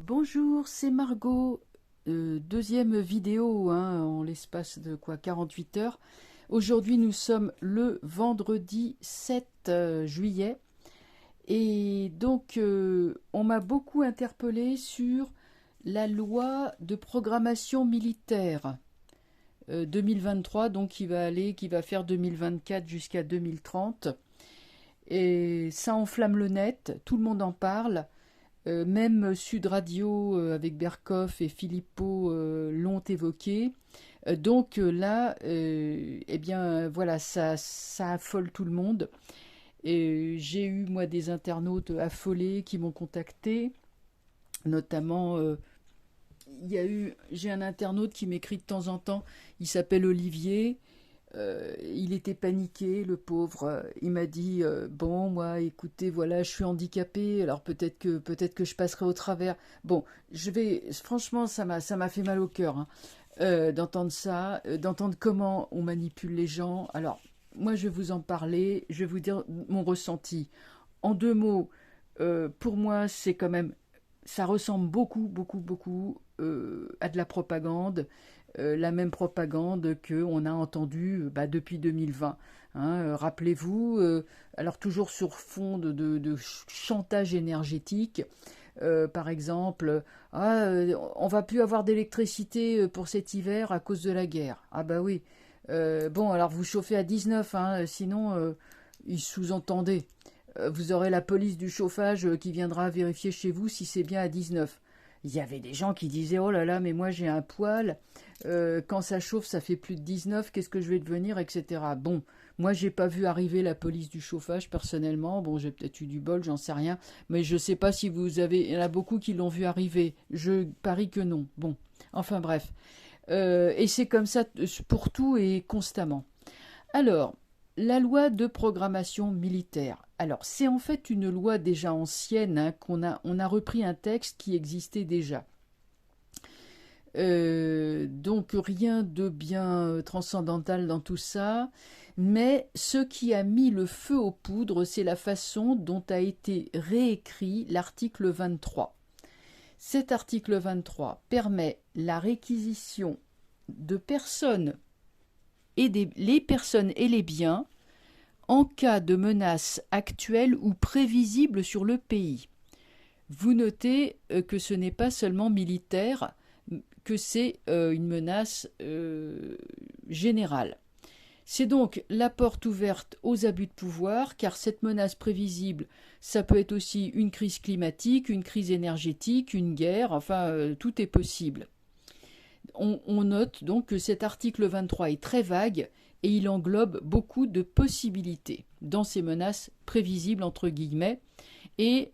Bonjour, c'est Margot. Deuxième vidéo en l'espace de 48 heures. Aujourd'hui, nous sommes le vendredi 7 juillet. Et donc, on m'a beaucoup interpellé sur la loi de programmation militaire 2023, donc qui va faire 2024 jusqu'à 2030. Et ça enflamme le net, tout le monde en parle. Même Sud Radio avec Berkoff et Philippot l'ont évoqué. Donc là, eh bien voilà, ça affole tout le monde. Et j'ai eu moi des internautes affolés qui m'ont contacté, notamment j'ai un internaute qui m'écrit de temps en temps. Il s'appelle Olivier. Il était paniqué, le pauvre. Il m'a dit bon, moi, écoutez, voilà, je suis handicapé, alors peut-être que je passerai au travers. Bon, franchement, ça m'a fait mal au cœur d'entendre ça, d'entendre comment on manipule les gens. Alors, moi, je vais vous en parler, je vais vous dire mon ressenti. En deux mots, pour moi, c'est quand même, ça ressemble beaucoup à de la propagande. La même propagande qu'on a entendue depuis 2020. Rappelez-vous, alors toujours sur fond de chantage énergétique, par exemple, on va plus avoir d'électricité pour cet hiver à cause de la guerre. Ah bah oui. Bon, alors vous chauffez à 19, sinon, il sous-entendait. Vous aurez la police du chauffage qui viendra vérifier chez vous si c'est bien à 19. Il y avait des gens qui disaient oh là là, mais moi j'ai un poêle, quand ça chauffe ça fait plus de 19, qu'est-ce que je vais devenir, etc. Bon, moi j'ai pas vu arriver la police du chauffage personnellement, bon j'ai peut-être eu du bol, j'en sais rien, mais je sais pas si vous avez, il y en a beaucoup qui l'ont vu arriver, je parie que non. Bon, enfin bref, et c'est comme ça pour tout et constamment. Alors, la loi de programmation militaire. Alors, c'est en fait une loi déjà ancienne, on a repris un texte qui existait déjà. Donc rien de bien transcendantal dans tout ça, mais ce qui a mis le feu aux poudres, c'est la façon dont a été réécrit l'article 23. Cet article 23 permet la réquisition de personnes les personnes et les biens en cas de menace actuelle ou prévisible sur le pays. Vous notez que ce n'est pas seulement militaire, que c'est une menace générale. C'est donc la porte ouverte aux abus de pouvoir, car cette menace prévisible, ça peut être aussi une crise climatique, une crise énergétique, une guerre, enfin tout est possible. On note donc que cet article 23 est très vague et il englobe beaucoup de possibilités dans ces menaces prévisibles entre guillemets. Et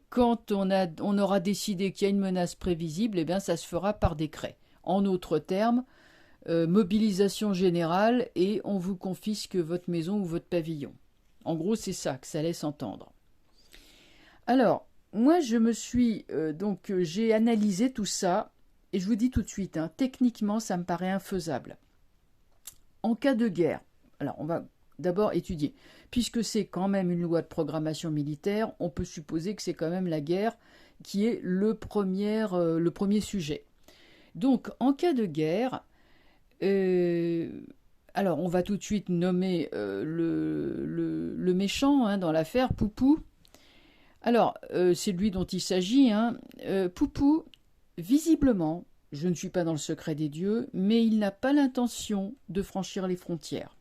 quand on aura décidé qu'il y a une menace prévisible, eh bien ça se fera par décret. En d'autres termes, mobilisation générale et on vous confisque votre maison ou votre pavillon. En gros, c'est ça que ça laisse entendre. Alors, moi, j'ai analysé tout ça. Et je vous dis tout de suite, techniquement, ça me paraît infaisable. En cas de guerre, alors on va d'abord étudier. Puisque c'est quand même une loi de programmation militaire, on peut supposer que c'est quand même la guerre qui est le premier sujet. Donc, en cas de guerre, alors on va tout de suite nommer le méchant dans l'affaire, Poupou. Alors, c'est lui dont il s'agit. Poupou, visiblement, je ne suis pas dans le secret des dieux, mais il n'a pas l'intention de franchir les frontières.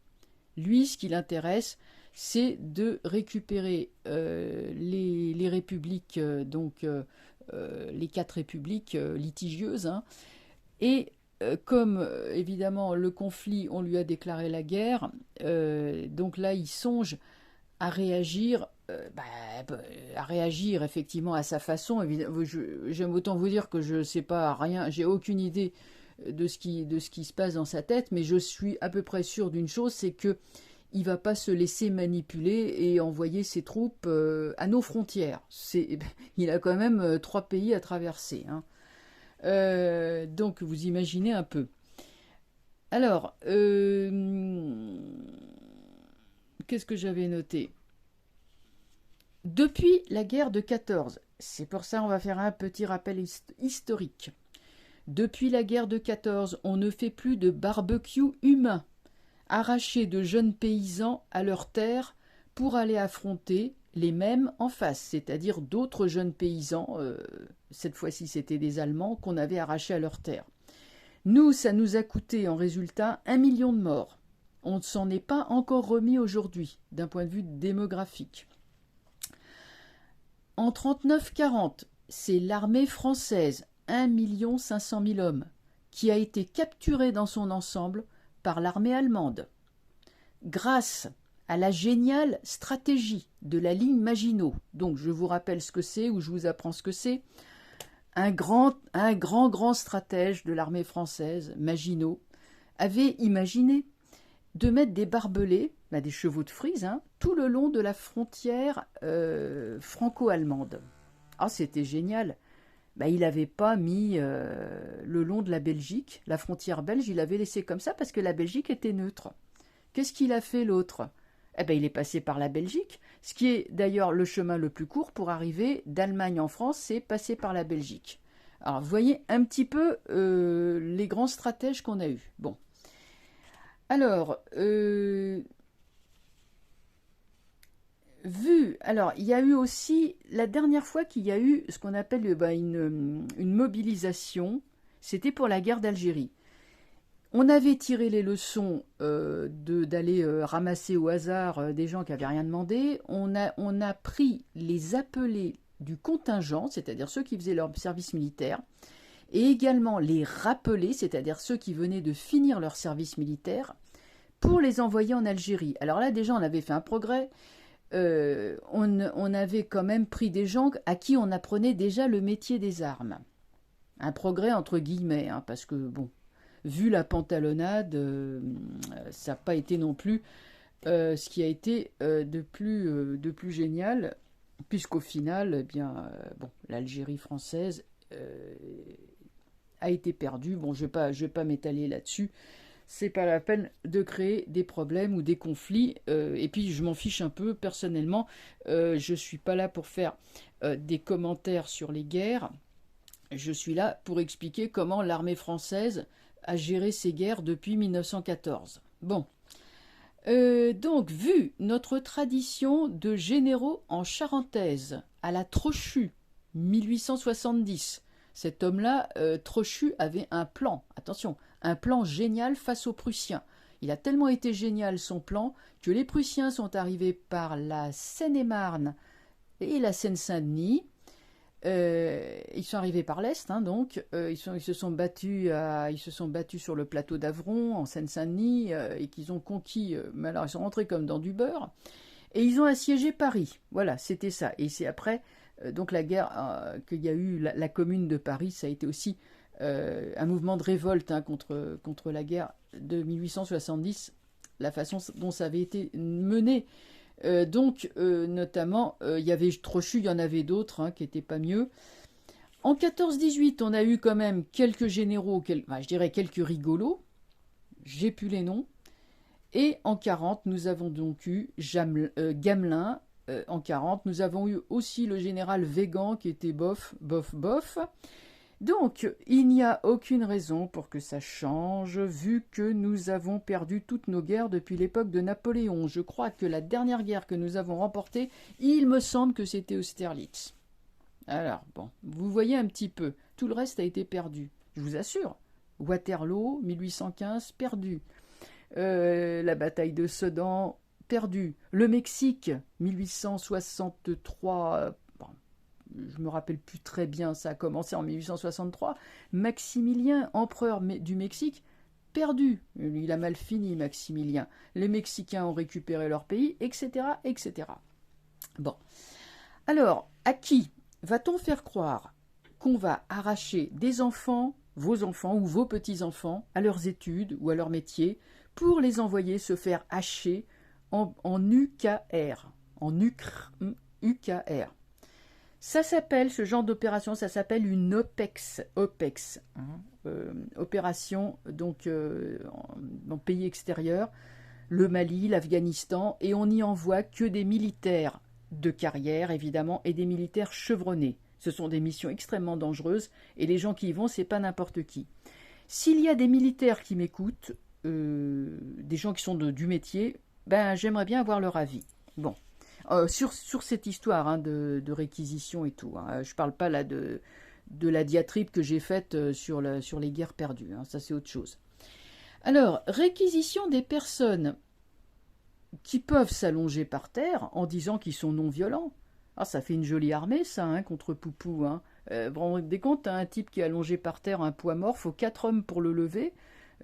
Lui, ce qui l'intéresse, c'est de récupérer les républiques, les 4 républiques litigieuses. Et comme évidemment le conflit, on lui a déclaré la guerre, donc là, il songe à réagir effectivement à sa façon. J'aime autant vous dire que je ne sais pas rien, j'ai aucune idée de ce qui se passe dans sa tête, mais je suis à peu près sûre d'une chose, c'est que il va pas se laisser manipuler et envoyer ses troupes à nos frontières. Il a quand même 3 pays à traverser. Donc vous imaginez un peu. Alors, qu'est-ce que j'avais noté ? Depuis la guerre de 14, c'est pour ça on va faire un petit rappel historique. Depuis la guerre de 14, on ne fait plus de barbecue humain, arracher de jeunes paysans à leurs terres pour aller affronter les mêmes en face, c'est-à-dire d'autres jeunes paysans, cette fois-ci c'était des Allemands, qu'on avait arrachés à leurs terres. Nous, ça nous a coûté en résultat 1 million de morts. On ne s'en est pas encore remis aujourd'hui, d'un point de vue démographique. En 39-40, c'est l'armée française, 1 500 000 hommes, qui a été capturée dans son ensemble par l'armée allemande. Grâce à la géniale stratégie de la ligne Maginot, donc je vous rappelle ce que c'est ou je vous apprends ce que c'est, un grand stratège de l'armée française, Maginot, avait imaginé de mettre des barbelés, des chevaux de frise, tout le long de la frontière franco-allemande. Ah, c'était génial. Il n'avait pas mis le long de la Belgique, la frontière belge, il l'avait laissé comme ça parce que la Belgique était neutre. Qu'est-ce qu'il a fait l'autre ? Il est passé par la Belgique, ce qui est d'ailleurs le chemin le plus court pour arriver d'Allemagne en France, c'est passer par la Belgique. Alors, vous voyez un petit peu les grands stratèges qu'on a eus. Bon. Alors, il y a eu aussi, la dernière fois qu'il y a eu ce qu'on appelle une mobilisation, c'était pour la guerre d'Algérie. On avait tiré les leçons d'aller ramasser au hasard des gens qui n'avaient rien demandé. On a pris les appelés du contingent, c'est-à-dire ceux qui faisaient leur service militaire, et également les rappelés, c'est-à-dire ceux qui venaient de finir leur service militaire, pour les envoyer en Algérie. Alors là, déjà, on avait fait un progrès. On avait quand même pris des gens à qui on apprenait déjà le métier des armes. Un progrès entre guillemets, parce que, bon, vu la pantalonnade, ça n'a pas été non plus ce qui a été de plus génial, puisqu'au final, l'Algérie française a été perdue. Bon, je vais pas m'étaler là-dessus. C'est pas la peine de créer des problèmes ou des conflits. Et puis, je m'en fiche un peu personnellement. Je suis pas là pour faire des commentaires sur les guerres. Je suis là pour expliquer comment l'armée française a géré ces guerres depuis 1914. Bon. Donc, vu notre tradition de généraux en charentaise, à la Trochu, 1870, cet homme-là, Trochu, avait un plan, attention, un plan génial face aux Prussiens. Il a tellement été génial son plan que les Prussiens sont arrivés par la Seine-et-Marne et la Seine-Saint-Denis. Ils sont arrivés par l'Est, donc ils se sont battus sur le plateau d'Avron, en Seine-Saint-Denis, et qu'ils ont conquis, mais alors ils sont rentrés comme dans du beurre, et ils ont assiégé Paris. Voilà, c'était ça. Et c'est après, donc la guerre qu'il y a eu, la Commune de Paris, ça a été aussi un mouvement de révolte contre la guerre de 1870, la façon dont ça avait été mené. Notamment, il y avait Trochu, il y en avait d'autres qui n'étaient pas mieux. En 14-18, on a eu quand même quelques généraux, je dirais quelques rigolos, j'ai plus les noms. Et en 40, nous avons donc eu Gamelin. En 40, nous avons eu aussi le général Végan qui était bof. Donc, il n'y a aucune raison pour que ça change, vu que nous avons perdu toutes nos guerres depuis l'époque de Napoléon. Je crois que la dernière guerre que nous avons remportée, il me semble que c'était Austerlitz. Alors, bon, vous voyez un petit peu, tout le reste a été perdu, je vous assure. Waterloo, 1815, perdu. La bataille de Sedan, perdu. Le Mexique, 1863, je me rappelle plus très bien, ça a commencé en 1863. Maximilien, empereur du Mexique, perdu. Il a mal fini, Maximilien. Les Mexicains ont récupéré leur pays, etc., etc. Bon. Alors, à qui va-t-on faire croire qu'on va arracher des enfants, vos enfants ou vos petits-enfants, à leurs études ou à leur métier, pour les envoyer se faire hacher en UKR, UKR. Ça s'appelle, ce genre d'opération, ça s'appelle une OPEX, opération donc dans pays extérieurs, le Mali, l'Afghanistan, et on n'y envoie que des militaires de carrière, évidemment, et des militaires chevronnés. Ce sont des missions extrêmement dangereuses et les gens qui y vont, c'est pas n'importe qui. S'il y a des militaires qui m'écoutent, des gens qui sont du métier, ben j'aimerais bien avoir leur avis. Bon, sur cette histoire hein, de réquisition et tout. Hein, je parle pas là de la diatribe que j'ai faite sur les guerres perdues. Hein, ça c'est autre chose. Alors, réquisition des personnes qui peuvent s'allonger par terre en disant qu'ils sont non violents. Ah, ça fait une jolie armée, ça, hein, contre Poupou. Hein. Vous vous rendez compte, hein, un type qui est allongé par terre, un poids mort, faut 4 hommes pour le lever.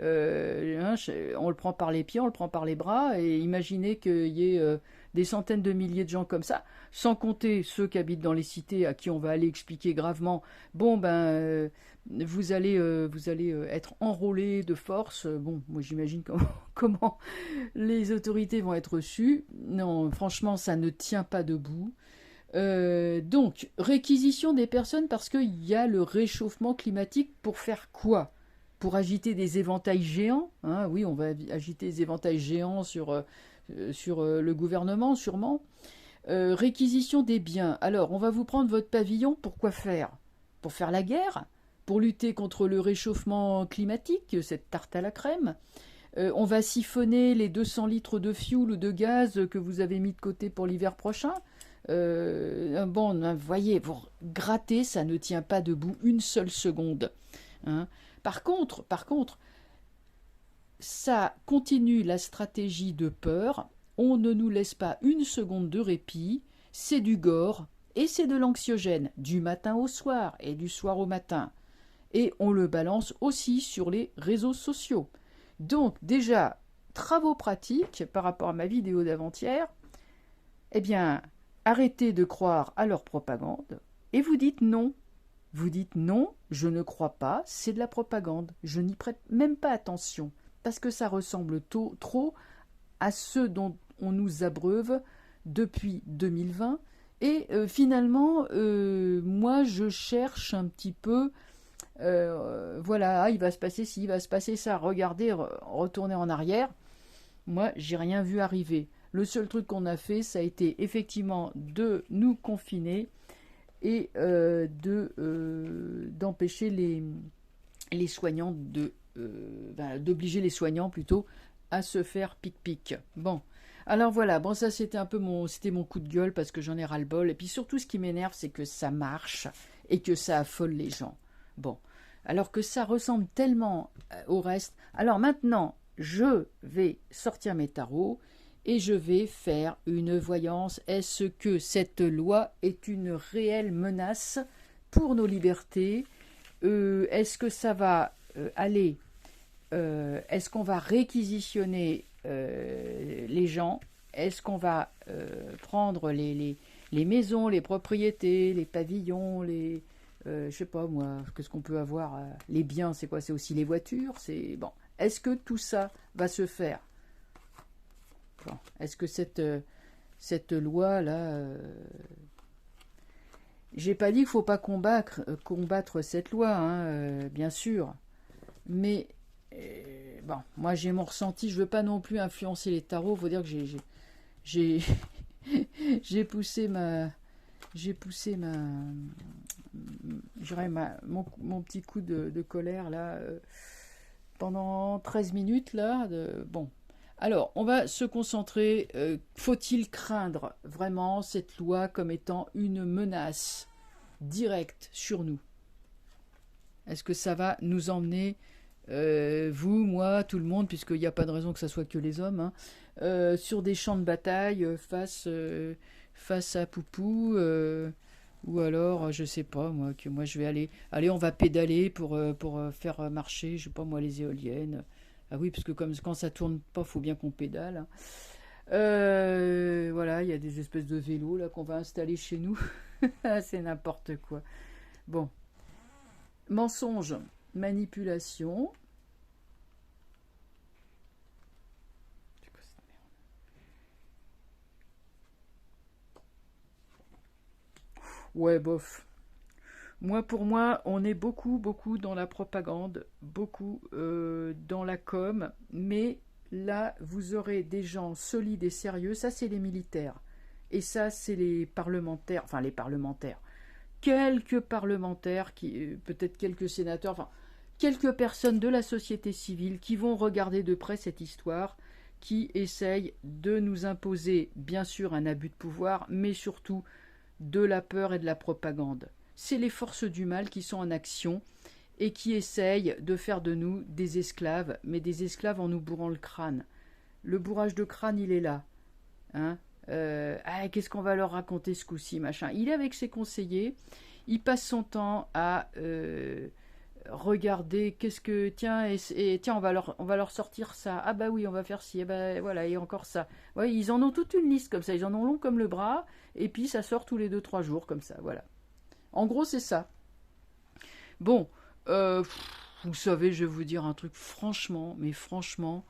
Hein, on le prend par les pieds, on le prend par les bras, et imaginez qu'il y ait des centaines de milliers de gens comme ça, sans compter ceux qui habitent dans les cités à qui on va aller expliquer gravement, bon ben, vous allez être enrôlés de force. Bon, moi j'imagine comment les autorités vont être reçues. Non, franchement, ça ne tient pas debout. Donc, réquisition des personnes parce qu'il y a le réchauffement climatique pour faire quoi? Pour agiter des éventails géants, hein, oui, on va agiter des éventails géants sur le gouvernement, sûrement. Réquisition des biens. Alors, on va vous prendre votre pavillon pour quoi faire? Pour faire la guerre? Pour lutter contre le réchauffement climatique, cette tarte à la crème? On va siphonner les 200 litres de fioul ou de gaz que vous avez mis de côté pour l'hiver prochain? Bon, vous voyez, vous grattez, ça ne tient pas debout une seule seconde. Hein. Par contre, ça continue la stratégie de peur. On ne nous laisse pas une seconde de répit. C'est du gore et c'est de l'anxiogène, du matin au soir et du soir au matin. Et on le balance aussi sur les réseaux sociaux. Donc déjà, travaux pratiques par rapport à ma vidéo d'avant-hier. Eh bien, arrêtez de croire à leur propagande et vous dites non. Vous dites non, je ne crois pas, c'est de la propagande. Je n'y prête même pas attention parce que ça ressemble trop à ceux dont on nous abreuve depuis 2020. Et finalement, moi, je cherche un petit peu, voilà, il va se passer ci, il va se passer ça. Regardez, retournez en arrière. Moi, j'ai rien vu arriver. Le seul truc qu'on a fait, ça a été effectivement de nous confiner et d'empêcher les soignants d'obliger les soignants plutôt à se faire pic-pic. Bon, alors voilà, bon ça c'était c'était mon coup de gueule parce que j'en ai ras-le-bol et puis surtout ce qui m'énerve c'est que ça marche et que ça affole les gens. Bon, alors que ça ressemble tellement au reste. Alors maintenant, je vais sortir mes tarots et je vais faire une voyance. Est-ce que cette loi est une réelle menace pour nos libertés? Est-ce que ça va aller? Est-ce qu'on va réquisitionner les gens? Est-ce qu'on va prendre les maisons, les propriétés, les pavillons, je sais pas moi, qu'est-ce qu'on peut avoir? Les biens, c'est quoi? C'est aussi les voitures? C'est bon. Est-ce que tout ça va se faire? Bon. Est-ce que cette loi-là... J'ai pas dit qu'il ne faut pas combattre cette loi, hein, bien sûr. Mais, bon, moi j'ai mon ressenti, je veux pas non plus influencer les tarots, il faut dire que j'ai j'ai poussé mon petit coup de colère, là, pendant 13 minutes, là, bon. Alors, on va se concentrer. Faut-il craindre vraiment cette loi comme étant une menace directe sur nous? Est-ce que ça va nous emmener, vous, moi, tout le monde, puisqu'il n'y a pas de raison que ça soit que les hommes, hein, sur des champs de bataille face à Poupou, ou alors, je sais pas, moi, que moi je vais allez, on va pédaler pour faire marcher, je sais pas moi, les éoliennes. Ah oui, parce que comme quand ça tourne pas, faut bien qu'on pédale. Hein. Voilà, il y a des espèces de vélos là qu'on va installer chez nous. C'est n'importe quoi. Bon, mensonge, manipulation. C'est quoi cette merde? Ouais, bof. Pour moi, on est beaucoup dans la propagande, beaucoup dans la com, mais là, vous aurez des gens solides et sérieux, ça c'est les militaires, et ça c'est les parlementaires, quelques parlementaires, peut-être quelques sénateurs, enfin, quelques personnes de la société civile qui vont regarder de près cette histoire, qui essayent de nous imposer, bien sûr, un abus de pouvoir, mais surtout de la peur et de la propagande. C'est les forces du mal qui sont en action et qui essayent de faire de nous des esclaves, mais des esclaves en nous bourrant le crâne. Le bourrage de crâne, il est là. Hein, qu'est-ce qu'on va leur raconter ce coup-ci, machin. Il est avec ses conseillers, il passe son temps à regarder, tiens, on va leur sortir ça, ah bah oui, on va faire ci, bah voilà, et encore ça. Ouais, ils en ont toute une liste comme ça, ils en ont long comme le bras, et puis ça sort tous les 2-3 jours comme ça, voilà. En gros, c'est ça. Bon, vous savez, je vais vous dire un truc, franchement, mais franchement,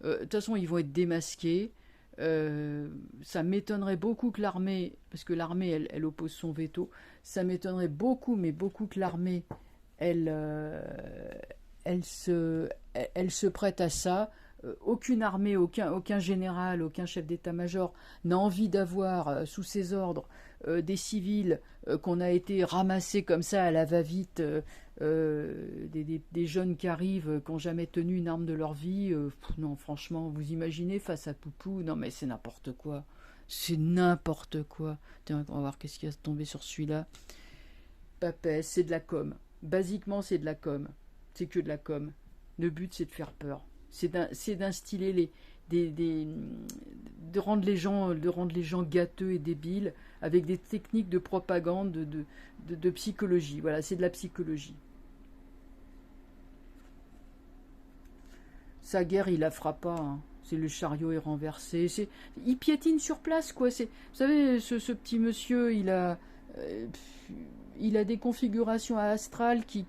de toute façon, ils vont être démasqués. Ça m'étonnerait beaucoup que l'armée, parce que l'armée, elle oppose son veto, ça m'étonnerait beaucoup, mais beaucoup que l'armée, elle, euh, elle se prête à ça. Aucune armée, aucun général, aucun chef d'état-major n'a envie d'avoir sous ses ordres des civils qu'on a été ramassés comme ça à la va-vite, des jeunes qui arrivent, qui n'ont jamais tenu une arme de leur vie. Non, franchement, vous imaginez face à Poupou, non mais c'est n'importe quoi. C'est n'importe quoi. Tiens, on va voir qu'est-ce qui a tombé sur celui-là. Papès, c'est de la com. Basiquement, c'est de la com. C'est que de la com. Le but, c'est de faire peur. C'est d'instiller de rendre les gens gâteux et débiles avec des techniques de propagande, de psychologie. Voilà, c'est de la psychologie. Sa guerre, il la fera pas. Hein. C'est le chariot est renversé. Il piétine sur place, quoi. Vous savez, ce petit monsieur, il a des configurations astrales qui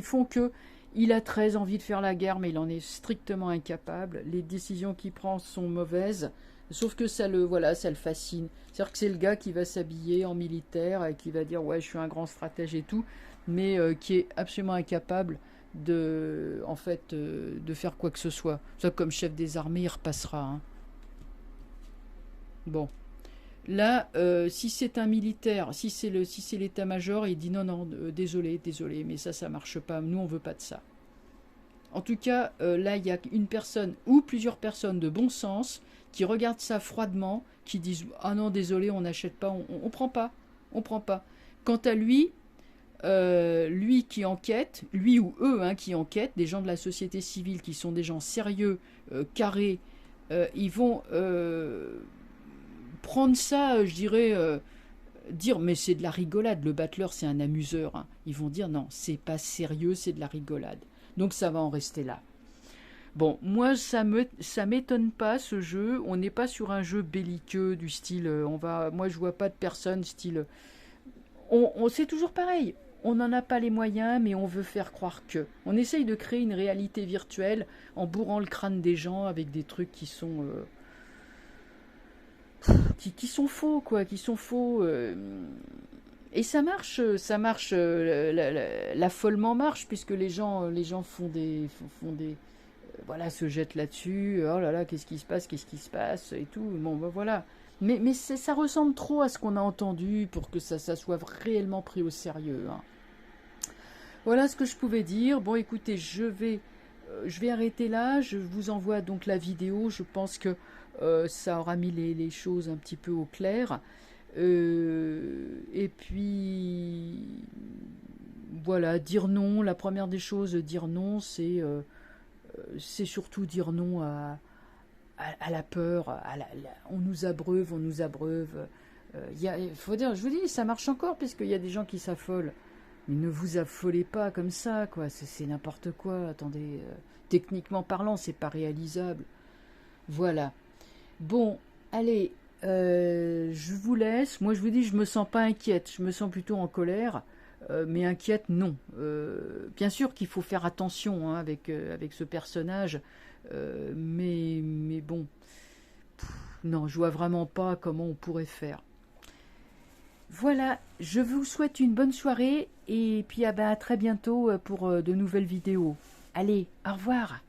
font que il a très envie de faire la guerre, mais il en est strictement incapable. Les décisions qu'il prend sont mauvaises, sauf que ça le fascine. C'est-à-dire que c'est le gars qui va s'habiller en militaire et qui va dire ouais, je suis un grand stratège et tout, mais qui est absolument incapable de faire quoi que ce soit. Ça, comme chef des armées, il repassera. Hein. Bon. Là, si c'est un militaire, si c'est l'état-major, il dit non, non, désolé, mais ça marche pas. Nous, on veut pas de ça. En tout cas, là, il y a une personne ou plusieurs personnes de bon sens qui regardent ça froidement, qui disent ah non, désolé, on n'achète pas, on prend pas, on prend pas. Quant à lui, lui qui enquête, lui ou eux qui enquêtent, des gens de la société civile qui sont des gens sérieux, carrés, ils vont prendre ça, je dirais, dire mais c'est de la rigolade, le battleur c'est un amuseur. Hein. Ils vont dire non, c'est pas sérieux, c'est de la rigolade. Donc ça va en rester là. Bon, moi ça m'étonne pas ce jeu. On n'est pas sur un jeu belliqueux du style, moi je vois pas de personne style. C'est toujours pareil. On n'en a pas les moyens, mais on veut faire croire que. On essaye de créer une réalité virtuelle en bourrant le crâne des gens avec des trucs qui sont faux, quoi, qui sont faux. Et ça marche, l'affolement marche, puisque les gens font des voilà, se jettent là-dessus, oh là là, qu'est-ce qui se passe, et tout, bon, ben voilà. Mais ça ressemble trop à ce qu'on a entendu pour que ça soit réellement pris au sérieux. Hein. Voilà ce que je pouvais dire. Bon, écoutez, je vais arrêter là, je vous envoie donc la vidéo, je pense que ça aura mis les choses un petit peu au clair. Et puis, voilà, dire non, la première des choses, dire non, c'est surtout dire non à la peur, on nous abreuve, on nous abreuve. Faut dire, je vous dis, ça marche encore, puisqu'il y a des gens qui s'affolent. Mais ne vous affolez pas comme ça, quoi. C'est n'importe quoi. Attendez, techniquement parlant, c'est pas réalisable. Voilà. Bon, allez, je vous laisse. Moi, je vous dis, je me sens pas inquiète. Je me sens plutôt en colère. Mais inquiète, non. Bien sûr qu'il faut faire attention avec ce personnage. Mais bon, non, je vois vraiment pas comment on pourrait faire. Voilà, je vous souhaite une bonne soirée et puis à très bientôt pour de nouvelles vidéos. Allez, au revoir.